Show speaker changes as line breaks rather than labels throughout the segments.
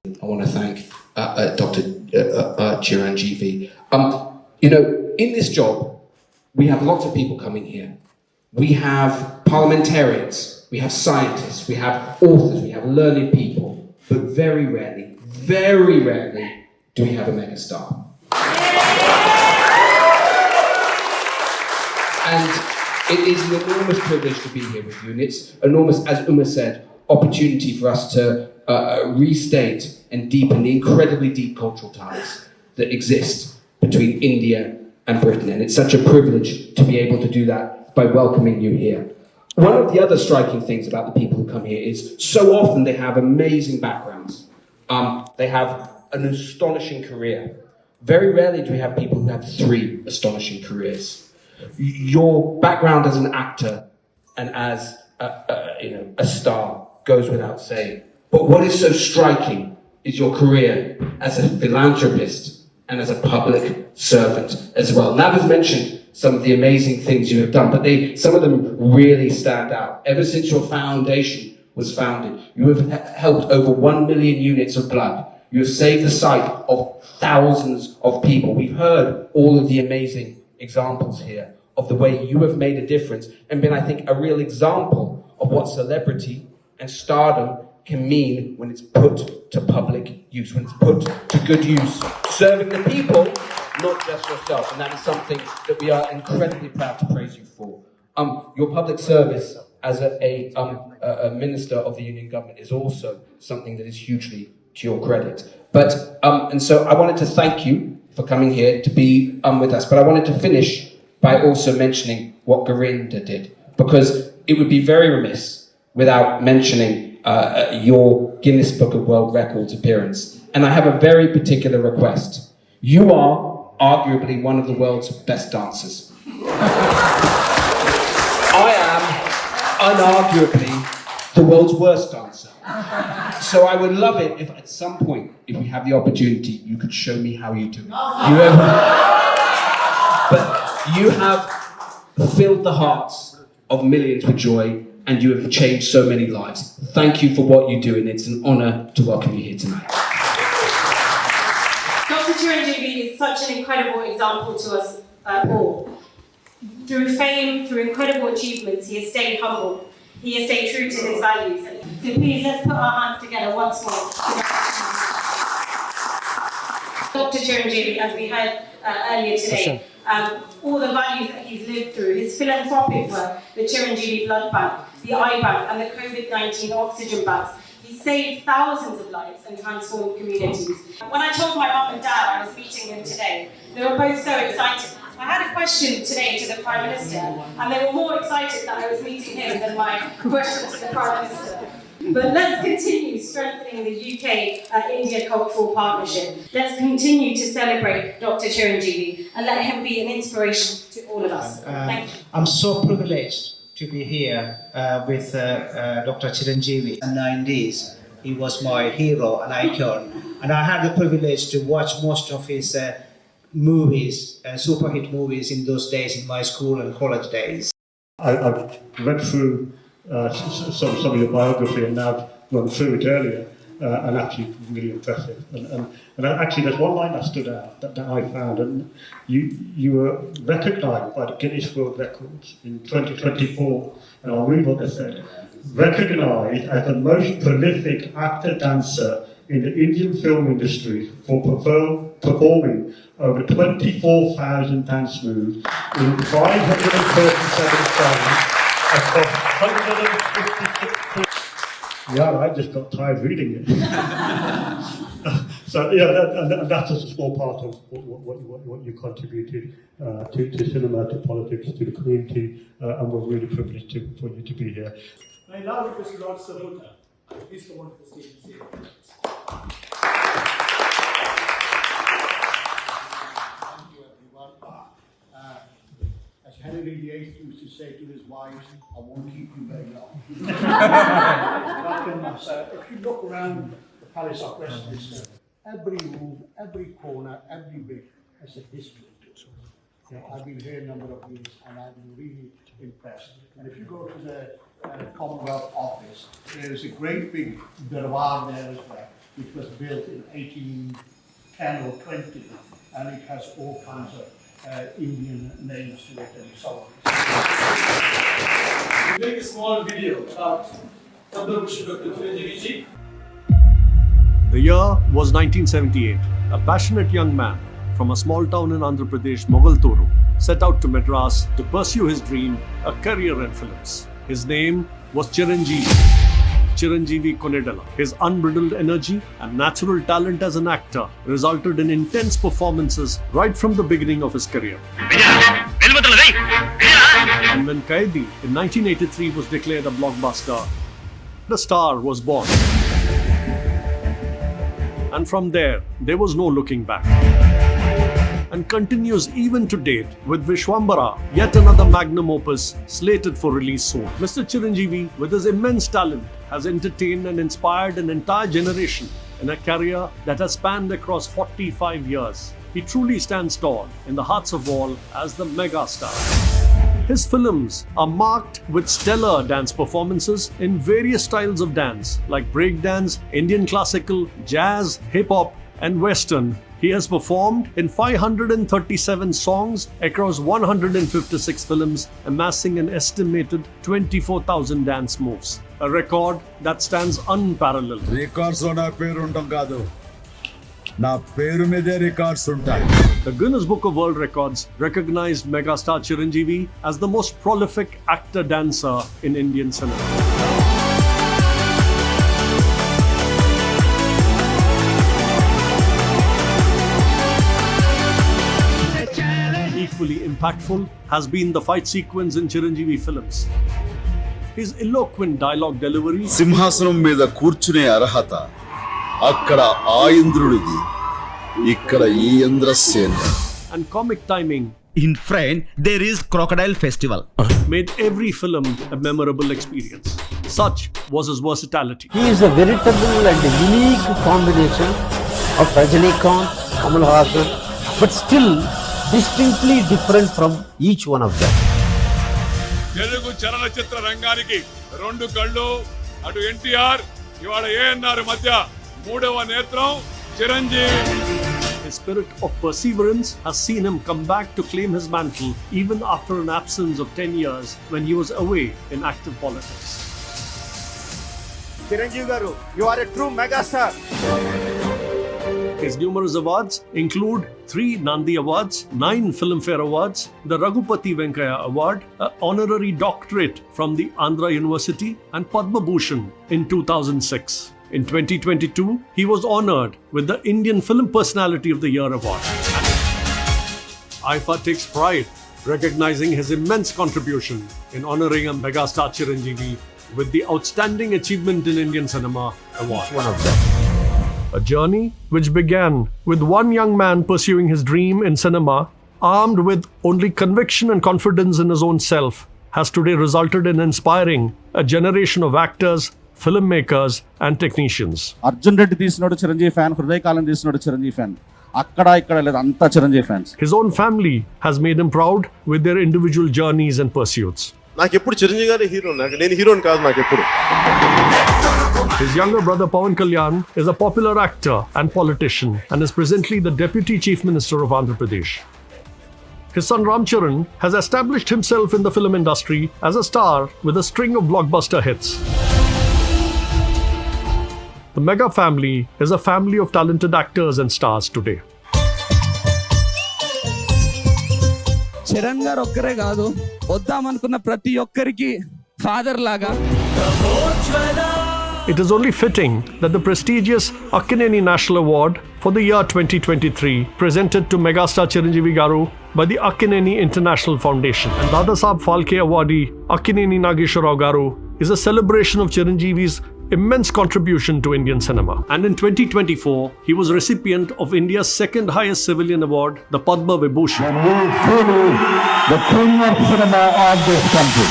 I want to thank Dr. Chiranjeevi. You know, in this job, we have lots of people coming here. We have parliamentarians, we have scientists, we have authors, we have learned people, but very rarely do we have a megastar. And it is an enormous privilege to be here with you, and it's enormous, as Uma said, opportunity for us to restate and deepen the incredibly deep cultural ties that exist between India and Britain, and it's such a privilege to be able to do that by welcoming you here. One of the other striking things about the people who come here is so often they have amazing backgrounds. They have an astonishing career. Very rarely do we have people who have 3 astonishing careers. Your background as an actor and as a star goes without saying. But what is so striking is your career as a philanthropist and as a public servant as well. Nav has mentioned some of the amazing things you have done, but some of them really stand out. Ever since your foundation was founded, you have helped over 1 million units of blood. You have saved the sight of thousands of people. We've heard all of the amazing examples here of the way you have made a difference and been, I think, a real example of what celebrity and stardom can mean when it's put to public use, when it's put to good use, serving the people, not just yourself. And that is something that we are incredibly proud to praise you for. Your public service as a minister of the Union government is also something that is hugely to your credit. But and so I wanted to thank you for coming here to be with us. But I wanted to finish by also mentioning what Garinda did, because it would be very remiss without mentioning your Guinness Book of World Records appearance. And I have a very particular request. You are arguably one of the world's best dancers. I am unarguably the world's worst dancer. So I would love it if at some point, if we have the opportunity, you could show me how you do it. But you have filled the hearts of millions with joy, and you have changed so many lives. Thank you for what you do, and it's an honour to welcome you here tonight.
Dr. Chiranjeevi is such an incredible example to us all. Through fame, through incredible achievements, he has stayed humble. He has stayed true to his values. So please, let's put our hands together once more. Dr. Chiranjeevi, as we heard earlier today, all the values that he's lived through, his philanthropic work, the Chiranjeevi Blood Bank, the eye bank, and the COVID-19 oxygen banks. He saved thousands of lives and transformed communities. When I told my mum and dad I was meeting him today, they were both so excited. I had a question today to the Prime Minister, and they were more excited that I was meeting him than my question to the Prime Minister. But let's continue strengthening the UK-India cultural partnership. Let's continue to celebrate Dr. Chiranjeevi and let him be an inspiration to all of us. Thank you.
I'm so privileged to be here with Dr. Chiranjeevi. In the 90s, he was my hero and icon. And I had the privilege to watch most of his movies, super hit movies in those days in my school and college days.
I've read through some of your biography and now run through it earlier, and actually really impressive. And actually there's one line that stood out that I found, and you were recognised by the Guinness World Records in 2024, and I'll read what they said. Recognised as the most prolific actor-dancer in the Indian film industry for performing over 24,000 dance moves in 537 songs across 156 Yeah, I just got tired reading it. So yeah, and that's just a small part of what you contributed to cinema, to politics, to the community, and we're really privileged for you to be here.
I now request Lord Sabuta, please come on to the stage and say it. Thank you, everyone. As Henry VIII used to say to his wives, I won't keep you very long. If you look around the Palace of Westminster, every room, every corner, every bit has a history to it. You know, I've been here a number of years and I've been really impressed. And if you go to the Commonwealth Office, there is a great big darbar there as well. which was built in 1810 or 20, and it has all kinds of Indian names to it and so on.
We make a small video about Dr. Chiranjeevi ji.
The year was 1978. A passionate young man from a small town in Andhra Pradesh, Mogalturu, set out to Madras to pursue his dream, a career in films. His name was Chiranjeevi Konedala. His unbridled energy and natural talent as an actor resulted in intense performances right from the beginning of his career. And when Kaidi in 1983 was declared a blockbuster, the star was born. And from there was no looking back. And continues even to date with Vishwambara, yet another magnum opus slated for release soon. Mr. Chiranjeevi, with his immense talent, has entertained and inspired an entire generation in a career that has spanned across 45 years. He truly stands tall in the hearts of all as the mega star. His films are marked with stellar dance performances in various styles of dance like breakdance, Indian classical, jazz, hip-hop and western. He has performed in 537 songs across 156 films, amassing an estimated 24,000 dance moves. A record that stands unparalleled.
Records on our perundam kadu. Na peru mide records untayi.
The Guinness Book of World Records recognized megastar Chiranjeevi as the most prolific actor-dancer in Indian cinema. Equally impactful has been the fight sequence in Chiranjeevi films. His eloquent dialogue delivery,
సింహాసనం మీద కూర్చునే అర్హత అక్కడ ఆ ఇంద్రుడిది ఇక్కడ ఈ Indrasena
and comic timing
In front, there is Crocodile Festival.
made every film a memorable experience. Such was his versatility.
He is a veritable and unique combination of Rajinikanth, Kamal Haasan, but still distinctly different from each one of them.
Telugu చలనచిత్ర రంగానికి రెండు కళ్ళు అటు ఎన్టీఆర్ ఇవాళ ఏఎన్ఆర్ మధ్య మూడవ నేత్రం Chiranjeevi.
His spirit of perseverance has seen him come back to claim his mantle even after an absence of 10 years when he was away in active politics.
Chiranjeevi garu, you are a true megastar.
His numerous awards include 3 Nandi Awards, 9 Filmfare Awards, the Raghupati Venkaya Award, an honorary doctorate from the Andhra University, and Padma Bhushan in 2006. In 2022, he was honored with the Indian Film Personality of the Year Award. IFA takes pride recognizing his immense contribution in honoring a megastar Chiranjeevi with the Outstanding Achievement in Indian Cinema Award.
One of them.
A journey which began with one young man pursuing his dream in cinema, armed with only conviction and confidence in his own self, has today resulted in inspiring a generation of actors, filmmakers, and technicians.
Arjun Reddy తీసినోడు Chiranjeevi fan, Hrudayakalam తీసినోడు Chiranjeevi fan. అక్కడ ఇక్కడ లేదు, అంతా Chiranjeevi fans.
His own family has made him proud with their individual journeys and pursuits.
నాకు ఎప్పుడు చిరంజీవి గారి hero, నేను హీరోని కాదు నాకు ఎప్పుడు.
His younger brother Pawan Kalyan is a popular actor and politician and is presently the Deputy Chief Minister of Andhra Pradesh. His son Ram Charan has established himself in the film industry as a star with a string of blockbuster hits. The Mega family is a family of talented actors and stars today.
Charan గారు ఒక్కరే కాదు, వద్దామనుకున్న ప్రతి ఒక్కరికి father లాగా.
It is only fitting that the prestigious Akkineni National Award for the year 2023 presented to megastar Chiranjeevi Garu by the Akkineni International Foundation and Dadasaheb Phalke awardee Akkineni Nageshwarrao Garu is a celebration of Chiranjeevi's immense contribution to Indian cinema. And in 2024, he was recipient of India's second highest civilian award, the Padma Vibhushan.
And he is truly the king of cinema of this country.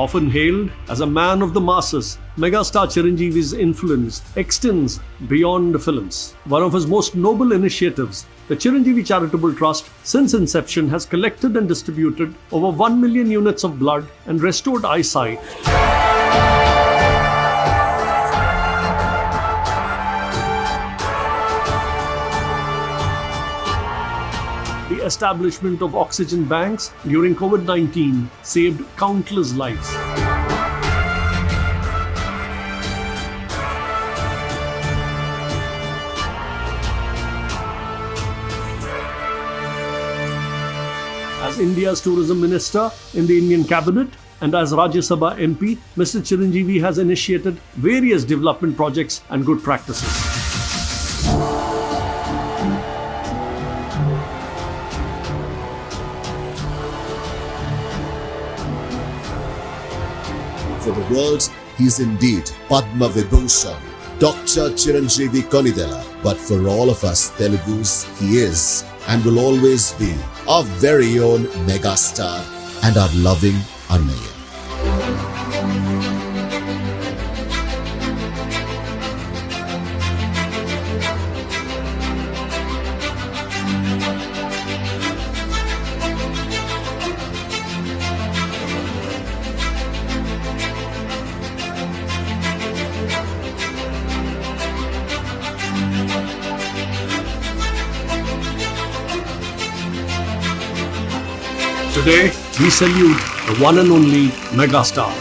Often hailed as a man of the masses, megastar Chiranjeevi's influence extends beyond films. One of his most noble initiatives, the Chiranjeevi Charitable Trust, since inception has collected and distributed over 1 million units of blood and restored eyesight establishment of oxygen banks during COVID-19 saved countless lives. As India's tourism minister in the Indian cabinet and as Rajya Sabha MP, Mr. Chiranjeevi has initiated various development projects and good practices.
For the world, he is indeed Padma Vibhushan, Dr. Chiranjeevi Konidela. But for all of us Telugus, he is and will always be our very own megastar and our loving Annaya.
Today, we salute the one and only megastar.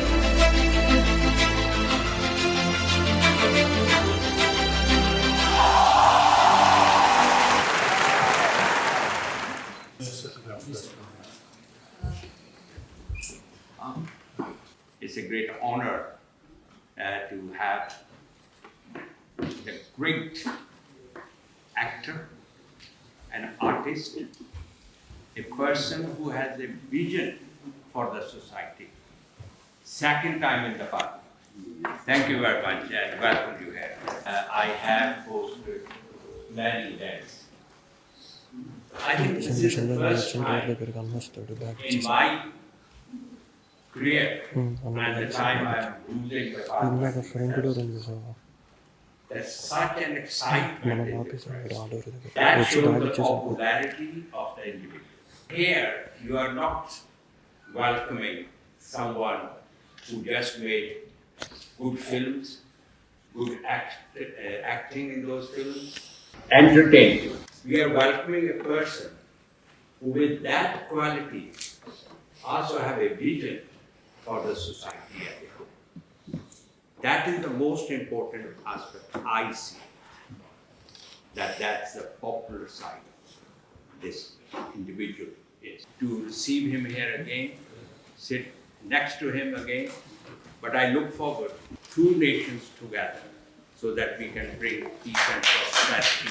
It's a great honor to have the great actor, an artist, a person who has a vision for the society. Second time in the parliament. Thank you very much and welcome you here. I have hosted many events. I think this is the first time in my career and the time I am ruling the parliament. There's such an excitement in the press. That shows the popularity of the individual. Here, you are not welcoming someone who just made good films, good acting in those films, entertained you. We are welcoming a person who with that quality also have a vision for the society as a whole. That is the most important aspect I see. That's the popular side of this individual is. To receive him here again, sit next to him again, but I look forward to two nations together so that we can bring peace and prosperity